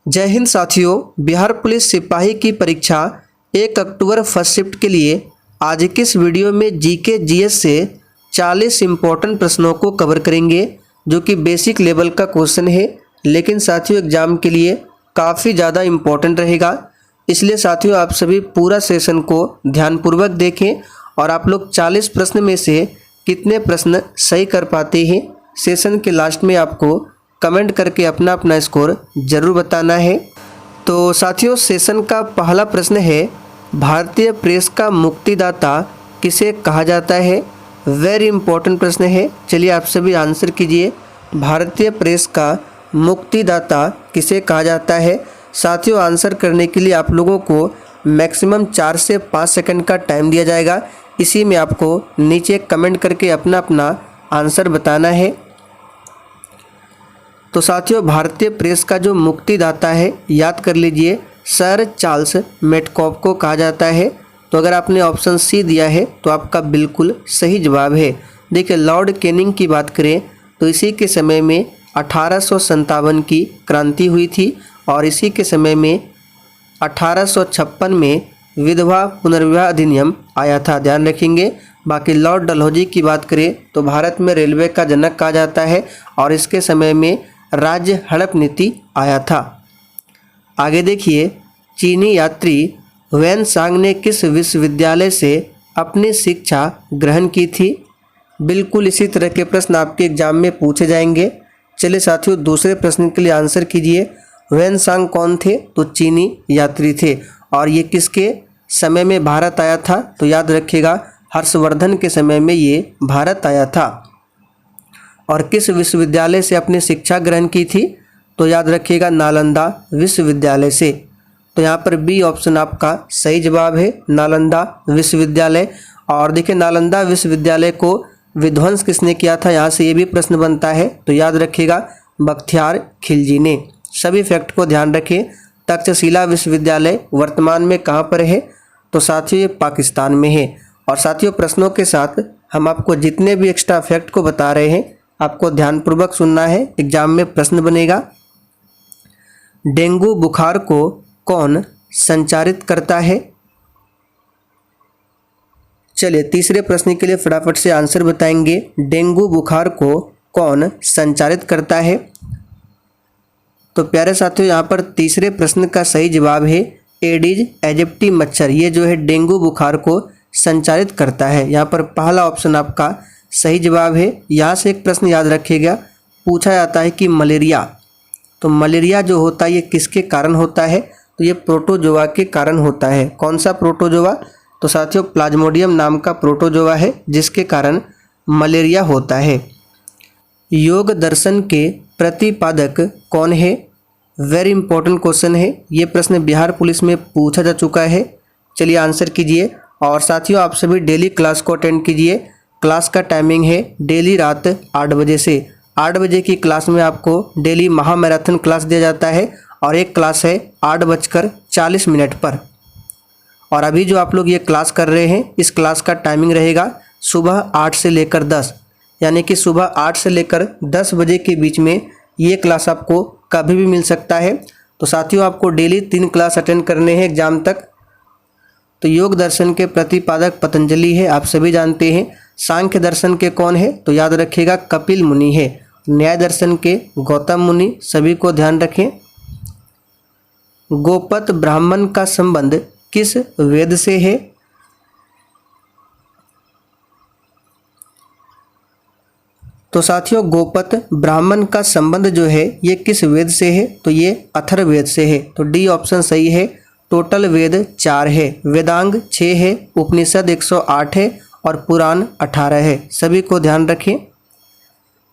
जय हिंद साथियों, बिहार पुलिस सिपाही की परीक्षा 1 अक्टूबर फर्स्ट शिफ्ट के लिए आज के इस वीडियो में जीके जीएस से 40 इम्पोर्टेंट प्रश्नों को कवर करेंगे जो कि बेसिक लेवल का क्वेश्चन है, लेकिन साथियों एग्जाम के लिए काफ़ी ज़्यादा इम्पोर्टेंट रहेगा। इसलिए साथियों आप सभी पूरा सेशन को ध्यानपूर्वक देखें और आप लोग 40 प्रश्न में से कितने प्रश्न सही कर पाते हैं, सेशन के लास्ट में आपको कमेंट करके अपना अपना स्कोर ज़रूर बताना है। तो साथियों सेशन का पहला प्रश्न है, भारतीय प्रेस का मुक्तिदाता किसे कहा जाता है। वेरी इंपॉर्टेंट प्रश्न है, चलिए आप सभी आंसर कीजिए। भारतीय प्रेस का मुक्तिदाता किसे कहा जाता है। साथियों आंसर करने के लिए आप लोगों को मैक्सिमम 4 से 5 सेकंड का टाइम दिया जाएगा। इसी में आपको नीचे कमेंट करके अपना अपना आंसर बताना है। तो साथियों भारतीय प्रेस का जो मुक्तिदाता है याद कर लीजिए, सर चार्ल्स मेटकॉफ को कहा जाता है। तो अगर आपने ऑप्शन सी दिया है तो आपका बिल्कुल सही जवाब है। देखिए लॉर्ड कैनिंग की बात करें तो इसी के समय में 1857 की क्रांति हुई थी और इसी के समय में 1856 में विधवा पुनर्विवाह अधिनियम आया था, ध्यान रखेंगे। बाकी लॉर्ड डलहौजी की बात करें तो भारत में रेलवे का जनक कहा जाता है और इसके समय में राज्य हड़प नीति आया था। आगे देखिए, चीनी यात्री वैन सांग ने किस विश्वविद्यालय से अपनी शिक्षा ग्रहण की थी। बिल्कुल इसी तरह के प्रश्न आपके एग्जाम में पूछे जाएंगे। चलिए साथियों दूसरे प्रश्न के लिए आंसर कीजिए। वैन सांग कौन थे, तो चीनी यात्री थे और ये किसके समय में भारत आया था, तो याद रखिएगा हर्षवर्धन के समय में ये भारत आया था। और किस विश्वविद्यालय से अपनी शिक्षा ग्रहण की थी, तो याद रखिएगा नालंदा विश्वविद्यालय से। तो यहाँ पर बी ऑप्शन आपका सही जवाब है, नालंदा विश्वविद्यालय। और देखिए नालंदा विश्वविद्यालय को विध्वंस किसने किया था, यहाँ से ये भी प्रश्न बनता है। तो याद रखिएगा बख्तियार खिलजी ने। सभी फैक्ट को ध्यान रखें। तक्षशिला विश्वविद्यालय वर्तमान में कहाँ पर है, तो साथियों ये पाकिस्तान में है। और साथियों प्रश्नों के साथ हम आपको जितने भी एक्स्ट्रा फैक्ट को बता रहे हैं आपको ध्यानपूर्वक सुनना है, एग्जाम में प्रश्न बनेगा। डेंगू बुखार को कौन संचारित करता है। चलिए तीसरे प्रश्न के लिए फटाफट से आंसर बताएंगे। डेंगू बुखार को कौन संचारित करता है। तो प्यारे साथियों यहाँ पर तीसरे प्रश्न का सही जवाब है एडिज एजिप्टी मच्छर। ये जो है डेंगू बुखार को संचारित करता है। यहाँ पर पहला ऑप्शन आपका सही जवाब है। यहाँ से एक प्रश्न याद रखिएगा, पूछा जाता है कि मलेरिया, तो मलेरिया जो होता है ये किसके कारण होता है, तो ये प्रोटोजोआ के कारण होता है। कौन सा प्रोटोजोआ, तो साथियों प्लाज्मोडियम नाम का प्रोटोजोआ है जिसके कारण मलेरिया होता है। योग दर्शन के प्रतिपादक कौन है। वेरी इंपॉर्टेंट क्वेश्चन है, ये प्रश्न बिहार पुलिस में पूछा जा चुका है। चलिए आंसर कीजिए। और साथियों आप सभी डेली क्लास को अटेंड कीजिए। क्लास का टाइमिंग है डेली रात 8 बजे से। 8 बजे की क्लास में आपको डेली महामैराथन क्लास दिया जाता है और एक क्लास है 8:40 पर। और अभी जो आप लोग ये क्लास कर रहे हैं इस क्लास का टाइमिंग रहेगा सुबह 8 से लेकर 10, यानी कि सुबह 8 से लेकर 10 बजे के बीच में ये क्लास आपको कभी भी मिल सकता है। तो साथियों आपको डेली 3 क्लास अटेंड करने हैं एग्जाम तक। तो योग दर्शन के प्रतिपादक पतंजलि है, आप सभी जानते हैं। सांख्य दर्शन के कौन है, तो याद रखिएगा कपिल मुनि है। न्याय दर्शन के गौतम मुनि, सभी को ध्यान रखें। गोपत ब्राह्मण का संबंध किस वेद से है। तो साथियों गोपत ब्राह्मण का संबंध जो है ये किस वेद से है, तो ये अथर्ववेद से है। तो डी ऑप्शन सही है। टोटल वेद 4 है, वेदांग 6 है, उपनिषद 108 है और पुराण 18 है। सभी को ध्यान रखें।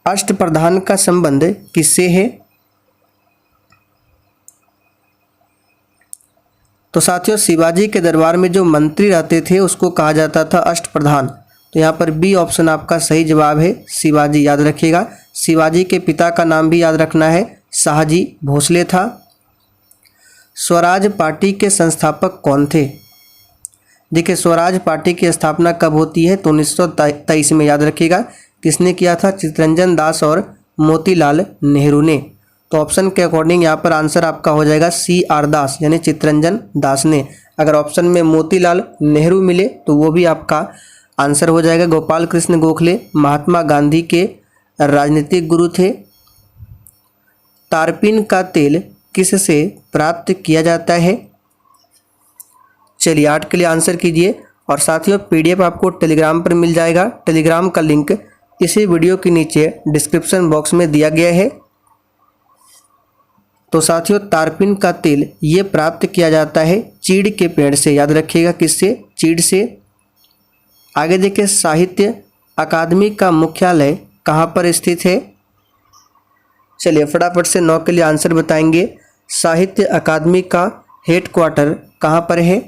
अष्टप्रधान का संबंध किससे है। तो साथियों शिवाजी के दरबार में जो मंत्री रहते थे उसको कहा जाता था अष्टप्रधान। तो यहाँ पर बी ऑप्शन आपका सही जवाब है, शिवाजी। याद रखिएगा शिवाजी के पिता का नाम भी याद रखना है, शाहजी भोसले था। स्वराज पार्टी के संस्थापक कौन थे। देखिए स्वराज पार्टी की स्थापना कब होती है, तो 1923 में। याद रखिएगा किसने किया था, चित्तरंजन दास और मोतीलाल नेहरू ने। तो ऑप्शन के अकॉर्डिंग यहाँ पर आंसर आपका हो जाएगा सी आर दास यानी चित्तरंजन दास ने। अगर ऑप्शन में मोतीलाल नेहरू मिले तो वो भी आपका आंसर हो जाएगा। गोपाल कृष्ण गोखले महात्मा गांधी के राजनीतिक गुरु थे। तारपीन का तेल किससे प्राप्त किया जाता है? चलिए 8 के लिए आंसर कीजिए। और साथियों पीडीएफ आपको टेलीग्राम पर मिल जाएगा। टेलीग्राम का लिंक इसी वीडियो के नीचे डिस्क्रिप्शन बॉक्स में दिया गया है। तो साथियों तारपीन का तेल ये प्राप्त किया जाता है चीड़ के पेड़ से। याद रखिएगा किससे? चीड़ से। आगे देखिए साहित्य अकादमी का मुख्यालय कहाँ पर स्थित है? चलिए फटाफट से 9 के लिए आंसर बताएंगे। साहित्य अकादमी का हेडक्वार्टर कहाँ पर है?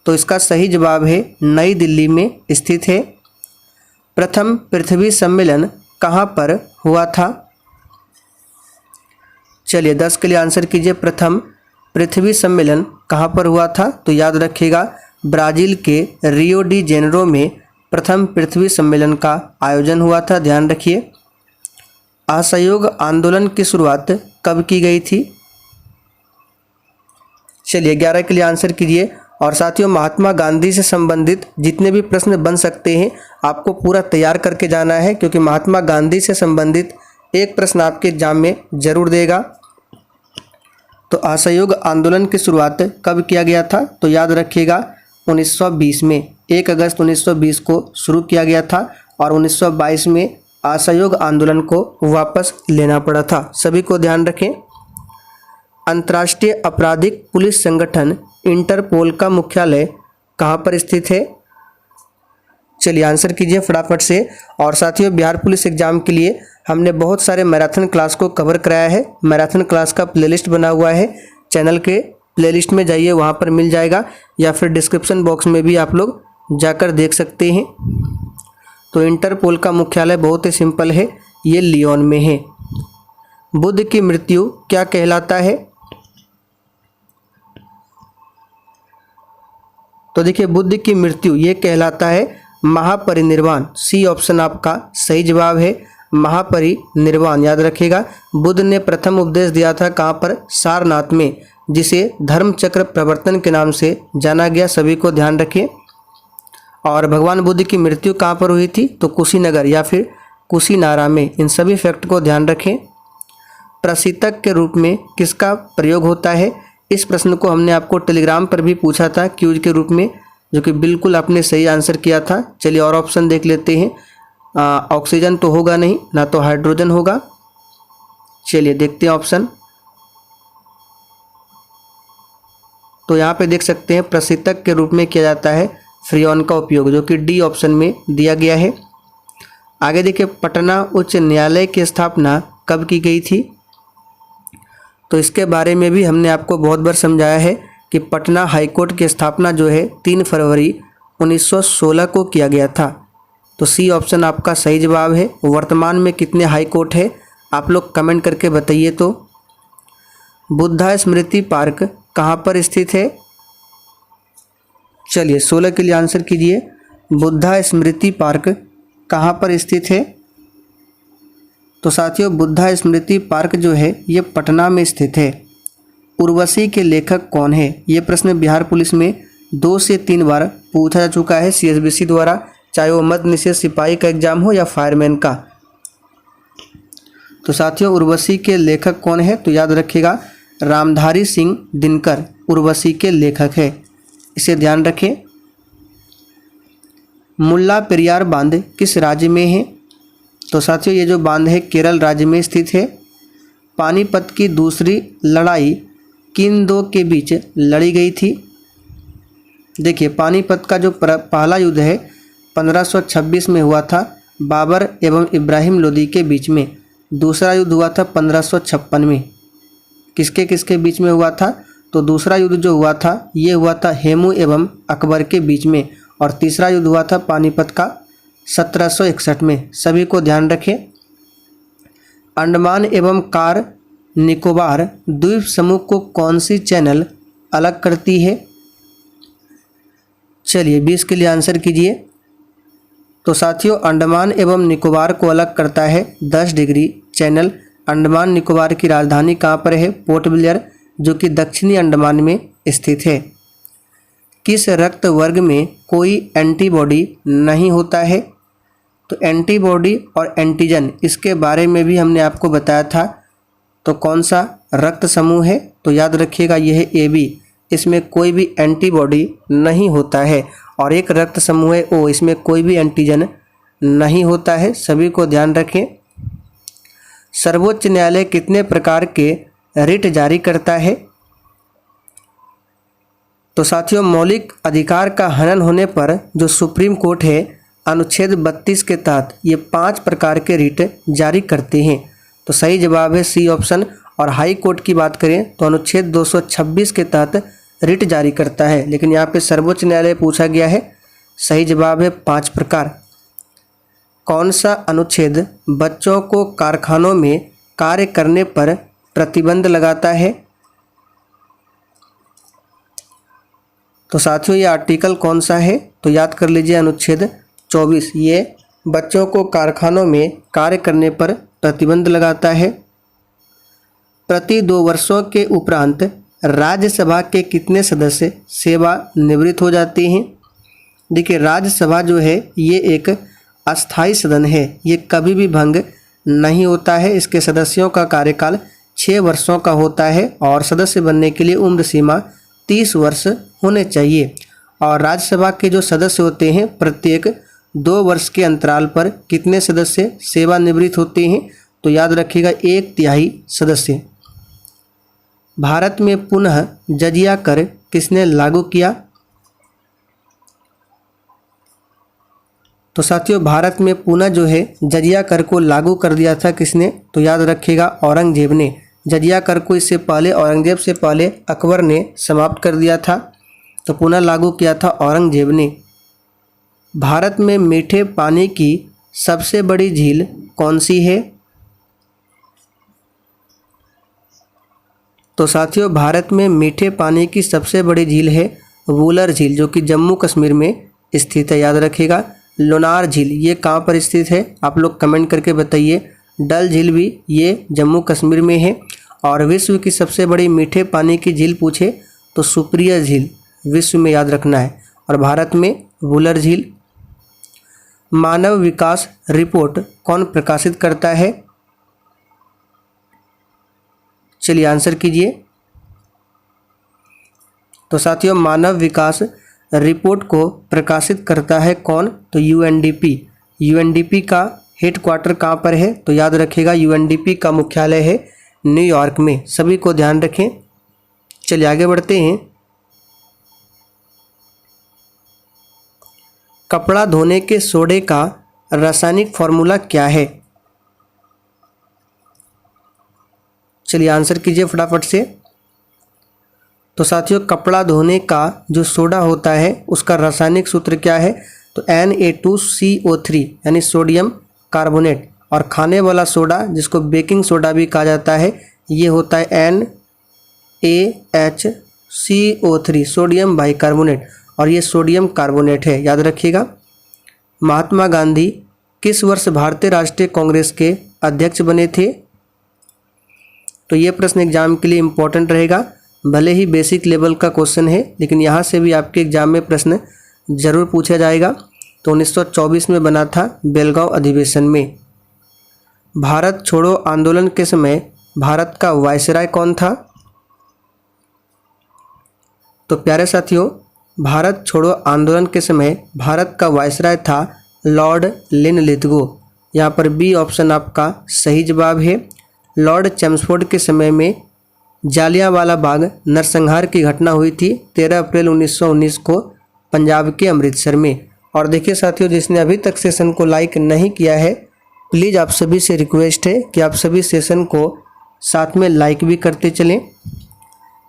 तो इसका सही जवाब है नई दिल्ली में स्थित है। प्रथम पृथ्वी सम्मेलन कहाँ पर हुआ था? चलिए 10 के लिए आंसर कीजिए। प्रथम पृथ्वी सम्मेलन कहाँ पर हुआ था? तो याद रखिएगा ब्राज़ील के रियो डी जेनेरो में प्रथम पृथ्वी सम्मेलन का आयोजन हुआ था। ध्यान रखिए। असहयोग आंदोलन की शुरुआत कब की गई थी? चलिए 11 के लिए आंसर कीजिए। और साथियों महात्मा गांधी से संबंधित जितने भी प्रश्न बन सकते हैं आपको पूरा तैयार करके जाना है, क्योंकि महात्मा गांधी से संबंधित एक प्रश्न आपके एग्जाम में जरूर देगा। तो असहयोग आंदोलन की शुरुआत कब किया गया था? तो याद रखिएगा 1920 में। 1 अगस्त 1920 को शुरू किया गया था और 1922 में असहयोग आंदोलन को वापस लेना पड़ा था। सभी को ध्यान रखें। अंतर्राष्ट्रीय आपराधिक पुलिस संगठन इंटरपोल का मुख्यालय कहाँ पर स्थित है? चलिए आंसर कीजिए फटाफट से। और साथियों बिहार पुलिस एग्जाम के लिए हमने बहुत सारे मैराथन क्लास को कवर कराया है। मैराथन क्लास का प्लेलिस्ट बना हुआ है, चैनल के प्लेलिस्ट में जाइए, वहाँ पर मिल जाएगा, या फिर डिस्क्रिप्शन बॉक्स में भी आप लोग जाकर देख सकते हैं। तो इंटरपोल का मुख्यालय बहुत ही सिंपल है, ये लियोन में है। बुद्ध की मृत्यु क्या कहलाता है? तो देखिए बुद्ध की मृत्यु ये कहलाता है महापरिनिर्वाण। सी ऑप्शन आपका सही जवाब है, महापरिनिर्वाण। याद रखिएगा बुद्ध ने प्रथम उपदेश दिया था कहाँ पर? सारनाथ में, जिसे धर्मचक्र प्रवर्तन के नाम से जाना गया। सभी को ध्यान रखिए। और भगवान बुद्ध की मृत्यु कहाँ पर हुई थी? तो कुशीनगर या फिर कुशीनारा में। इन सभी फैक्ट को ध्यान रखें। प्रशीतक के रूप में किसका प्रयोग होता है? इस प्रश्न को हमने आपको टेलीग्राम पर भी पूछा था क्यूज के रूप में, जो कि बिल्कुल आपने सही आंसर किया था। चलिए और ऑप्शन देख लेते हैं। ऑक्सीजन तो होगा नहीं, ना तो हाइड्रोजन होगा। चलिए देखते हैं ऑप्शन। तो यहाँ पे देख सकते हैं प्रशीतक के रूप में किया जाता है फ्रियोन का उपयोग, जो कि डी ऑप्शन में दिया गया है। आगे देखिए पटना उच्च न्यायालय की स्थापना कब की गई थी? तो इसके बारे में भी हमने आपको बहुत बार समझाया है कि पटना हाईकोर्ट की स्थापना जो है 3 फरवरी 1916 को किया गया था। तो सी ऑप्शन आपका सही जवाब है। वर्तमान में कितने हाई कोर्ट है आप लोग कमेंट करके बताइए। तो बुद्धा स्मृति पार्क कहाँ पर स्थित है? चलिए 16 के लिए आंसर कीजिए। बुद्धा स्मृति पार्क कहाँ पर स्थित है? तो साथियों बुद्धा स्मृति पार्क जो है ये पटना में स्थित है। उर्वशी के लेखक कौन है? ये प्रश्न बिहार पुलिस में 2 से 3 बार पूछा जा चुका है CSBC द्वारा, चाहे वो मद्य निषेध सिपाही का एग्जाम हो या फायरमैन का। तो साथियों उर्वशी के लेखक कौन है? तो याद रखिएगा रामधारी सिंह दिनकर उर्वशी के लेखक है, इसे ध्यान रखें। मुल्ला पेरियार बांध किस राज्य में है? तो साथियों ये जो बांध है केरल राज्य में स्थित है। पानीपत की दूसरी लड़ाई किन 2 के बीच लड़ी गई थी? देखिए पानीपत का जो पहला युद्ध है 1526 में हुआ था बाबर एवं इब्राहिम लोदी के बीच में। दूसरा युद्ध हुआ था 1556 में। किसके किसके बीच में हुआ था? तो दूसरा युद्ध जो हुआ था ये हुआ था हेमू एवं अकबर के बीच में, और तीसरा युद्ध हुआ था पानीपत का 1761 में। सभी को ध्यान रखें। अंडमान एवं कार निकोबार द्वीप समूह को कौन सी चैनल अलग करती है? चलिए 20 के लिए आंसर कीजिए। तो साथियों अंडमान एवं निकोबार को अलग करता है 10 डिग्री चैनल। अंडमान निकोबार की राजधानी कहाँ पर है? पोर्ट ब्लेयर, जो कि दक्षिणी अंडमान में स्थित है। किस रक्त वर्ग में कोई एंटीबॉडी नहीं होता है? तो एंटीबॉडी और एंटीजन, इसके बारे में भी हमने आपको बताया था। तो कौन सा रक्त समूह है? तो याद रखिएगा यह है AB, इसमें कोई भी एंटीबॉडी नहीं होता है। और एक रक्त समूह है O, इसमें कोई भी एंटीजन नहीं होता है। सभी को ध्यान रखें। सर्वोच्च न्यायालय कितने प्रकार के रिट जारी करता है? तो साथियों, मौलिक अधिकार का हनन होने पर जो सुप्रीम कोर्ट है अनुच्छेद 32 के तहत ये 5 प्रकार के रिट जारी करते हैं। तो सही जवाब है C ऑप्शन। और हाई कोर्ट की बात करें तो अनुच्छेद 226 के तहत रिट जारी करता है, लेकिन यहाँ पे सर्वोच्च न्यायालय पूछा गया है। सही जवाब है 5 प्रकार। कौन सा अनुच्छेद बच्चों को कारखानों में कार्य करने पर प्रतिबंध लगाता है? तो साथियों, ये आर्टिकल कौन सा है? तो याद कर लीजिए अनुच्छेद 24। ये बच्चों को कारखानों में कार्य करने पर प्रतिबंध लगाता है। प्रति 2 वर्षों के उपरांत राज्यसभा के कितने सदस्य सेवानिवृत्त हो जाते हैं? देखिए, राज्यसभा जो है ये एक अस्थाई सदन है, ये कभी भी भंग नहीं होता है। इसके सदस्यों का कार्यकाल 6 वर्षों का होता है और सदस्य बनने के लिए उम्र सीमा 30 वर्ष होने चाहिए। और राज्यसभा के जो सदस्य होते हैं प्रत्येक 2 वर्ष के अंतराल पर कितने सदस्य सेवानिवृत्त होते हैं? तो याद रखिएगा 1/3 सदस्य। भारत में पुनः जजिया कर किसने लागू किया? तो साथियों, भारत में पुनः जो है जजिया कर को लागू कर दिया था किसने? तो याद रखिएगा औरंगजेब ने। जजिया कर को इससे पहले, औरंगजेब से पहले अकबर ने समाप्त कर दिया था, तो पुनः लागू किया था औरंगजेब ने। भारत में मीठे पानी की सबसे बड़ी झील कौन सी है? तो साथियों, भारत में मीठे पानी की सबसे बड़ी झील है वुलर झील, जो कि जम्मू कश्मीर में स्थित है। याद रखिएगा। लोनार झील ये कहाँ पर स्थित है? आप लोग कमेंट करके बताइए। डल झील भी ये जम्मू कश्मीर में है। और विश्व की सबसे बड़ी मीठे पानी की झील पूछे तो सुप्रिया झील विश्व में, याद रखना है। और भारत में वुलर झील। मानव विकास रिपोर्ट कौन प्रकाशित करता है? चलिए आंसर कीजिए। तो साथियों, मानव विकास रिपोर्ट को प्रकाशित करता है कौन? तो UNDP। UNDP का हेडक्वार्टर कहाँ पर है? तो याद रखिएगा UNDP का मुख्यालय है न्यूयॉर्क में। सभी को ध्यान रखें। चलिए आगे बढ़ते हैं। कपड़ा धोने के सोडे का रासायनिक फॉर्मूला क्या है? चलिए आंसर कीजिए फटाफट से। तो साथियों, कपड़ा धोने का जो सोडा होता है उसका रासायनिक सूत्र क्या है? तो Na2CO3 यानी सोडियम कार्बोनेट। और खाने वाला सोडा जिसको बेकिंग सोडा भी कहा जाता है ये होता है NaHCO3 सोडियम बाइकार्बोनेट, और ये सोडियम कार्बोनेट है। याद रखिएगा। महात्मा गांधी किस वर्ष भारतीय राष्ट्रीय कांग्रेस के अध्यक्ष बने थे? तो ये प्रश्न एग्जाम के लिए इम्पोर्टेंट रहेगा। भले ही बेसिक लेवल का क्वेश्चन है, लेकिन यहाँ से भी आपके एग्जाम में प्रश्न जरूर पूछा जाएगा। तो 1924 में बना था बेलगांव अधिवेशन में। भारत छोड़ो आंदोलन के समय भारत का वायसराय कौन था? तो प्यारे साथियों, भारत छोड़ो आंदोलन के समय भारत का वायसराय था लॉर्ड लिनलिथगो। यहाँ पर बी ऑप्शन आपका सही जवाब है। लॉर्ड चैम्सफोर्ड के समय में जालियांवाला बाग नरसंहार की घटना हुई थी 13 अप्रैल 1919 को पंजाब के अमृतसर में। और देखिए साथियों, जिसने अभी तक सेशन को लाइक नहीं किया है, प्लीज़ आप सभी से रिक्वेस्ट है कि आप सभी सेशन को साथ में लाइक भी करते चलें।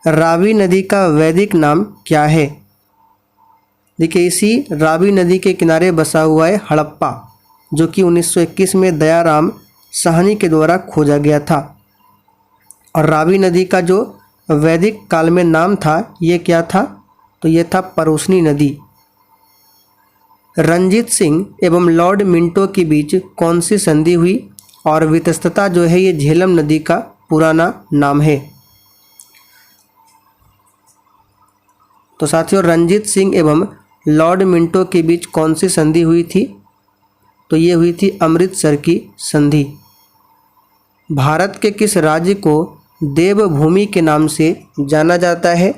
रावी नदी का वैदिक नाम क्या है? देखिए, इसी रावी नदी के किनारे बसा हुआ है हड़प्पा, जो कि 1921 में दयाराम साहनी के द्वारा खोजा गया था। और रावी नदी का जो वैदिक काल में नाम था ये क्या था? तो ये था परोसनी नदी। रंजीत सिंह एवं लॉर्ड मिंटो के बीच कौन सी संधि हुई? और वितस्तता जो है ये झेलम नदी का पुराना नाम है। तो साथियों रंजीत सिंह एवं लॉर्ड मिंटो के बीच कौन सी संधि हुई थी? तो ये हुई थी अमृतसर की संधि। भारत के किस राज्य को देवभूमि के नाम से जाना जाता है?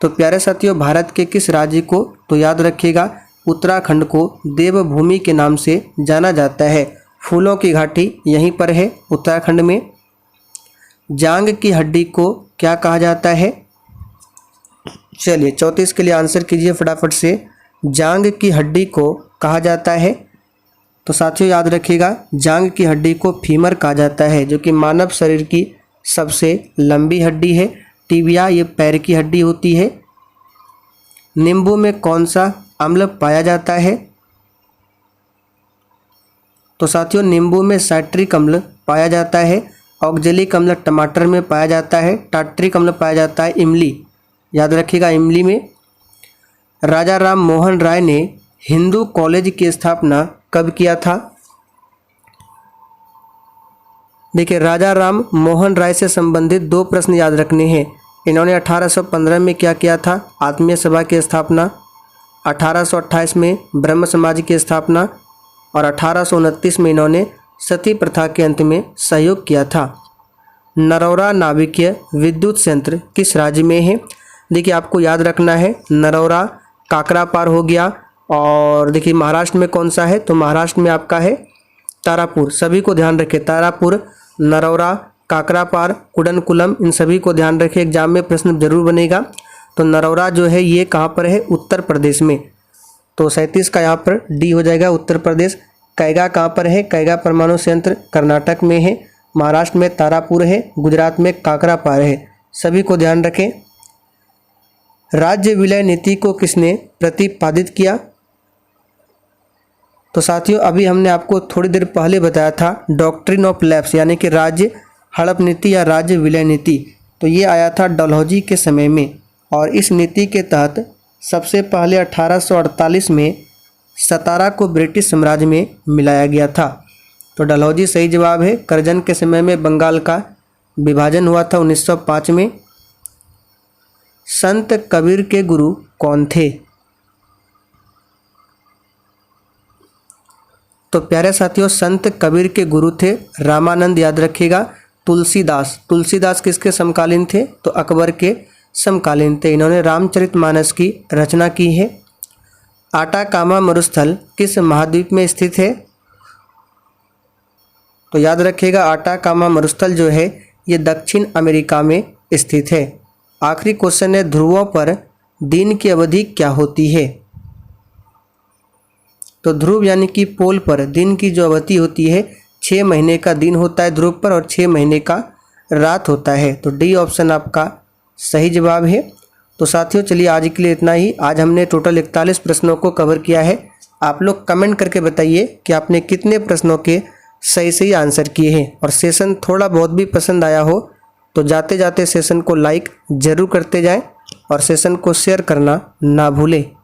तो प्यारे साथियों भारत के किस राज्य को, तो याद रखिएगा उत्तराखंड को देवभूमि के नाम से जाना जाता है। फूलों की घाटी यहीं पर है उत्तराखंड में। जांग की हड्डी को क्या कहा जाता है? चलिए 34 के लिए आंसर कीजिए फटाफट से। जांग की हड्डी को कहा जाता है, तो साथियों याद रखिएगा जांग की हड्डी को फीमर कहा जाता है, जो कि मानव शरीर की सबसे लंबी हड्डी है। टिबिया ये पैर की हड्डी होती है। नींबू में कौन सा अम्ल पाया जाता है? तो साथियों नींबू में साइट्रिक अम्ल पाया जाता है। ऑक्जेलिक अम्ल टमाटर में पाया जाता है। टार्ट्रिक अम्ल पाया जाता है इमली, याद रखिएगा इमली में। राजा राम मोहन राय ने हिंदू कॉलेज की स्थापना कब किया था? देखिए राजा राम मोहन राय से संबंधित दो प्रश्न याद रखने हैं। इन्होंने 1815 में क्या किया था? आत्मीय सभा की स्थापना। 1828 में ब्रह्म समाज की स्थापना और 1829 में इन्होंने सती प्रथा के अंत में सहयोग किया था। नरौरा नाभिकीय विद्युत संयंत्र किस राज्य में है? देखिए आपको याद रखना है नरौरा काकरापार हो गया, और देखिए महाराष्ट्र में कौन सा है? तो महाराष्ट्र में आपका है तारापुर। सभी को ध्यान रखें, तारापुर, नरौरा, काकरापार, कुडनकुलम, इन सभी को ध्यान रखें, एग्जाम में प्रश्न जरूर बनेगा। तो नरौरा जो है ये कहाँ पर है? उत्तर प्रदेश में। तो 37 का यहाँ पर डी हो जाएगा उत्तर प्रदेश। कैगा कहाँ पर है? कैगा परमाणु संयंत्र कर्नाटक में है। महाराष्ट्र में तारापुर है। गुजरात में काकरापार है। सभी को ध्यान रखें। राज्य विलय नीति को किसने प्रतिपादित किया? तो साथियों अभी हमने आपको थोड़ी देर पहले बताया था डॉक्ट्रिन ऑफ लैप्स, यानी कि राज्य हड़प नीति या राज्य विलय नीति। तो ये आया था डलहौजी के समय में, और इस नीति के तहत सबसे पहले 1848 में सतारा को ब्रिटिश साम्राज्य में मिलाया गया था। तो डलहौजी सही जवाब है। करजन के समय में बंगाल का विभाजन हुआ था 1905 में। संत कबीर के गुरु कौन थे? तो प्यारे साथियों संत कबीर के गुरु थे रामानंद, याद रखिएगा। तुलसीदास, तुलसीदास किसके समकालीन थे? तो अकबर के समकालीन थे। इन्होंने रामचरितमानस की रचना की है। आटाकामा मरुस्थल किस महाद्वीप में स्थित है? तो याद रखिएगा आटाकामा मरुस्थल जो है ये दक्षिण अमेरिका में स्थित है। आखिरी क्वेश्चन है ध्रुवों पर दिन की अवधि क्या होती है? तो ध्रुव यानी कि पोल पर दिन की जो अवधि होती है 6 महीने का दिन होता है ध्रुव पर, और 6 महीने का रात होता है। तो डी ऑप्शन आपका सही जवाब है। तो साथियों चलिए आज के लिए इतना ही। आज हमने टोटल 41 प्रश्नों को कवर किया है। आप लोग कमेंट करके बताइए कि आपने कितने प्रश्नों के सही सही आंसर किए हैं, और सेशन थोड़ा बहुत भी पसंद आया हो तो जाते जाते सेशन को लाइक ज़रूर करते जाएं और सेशन को शेयर करना ना भूलें।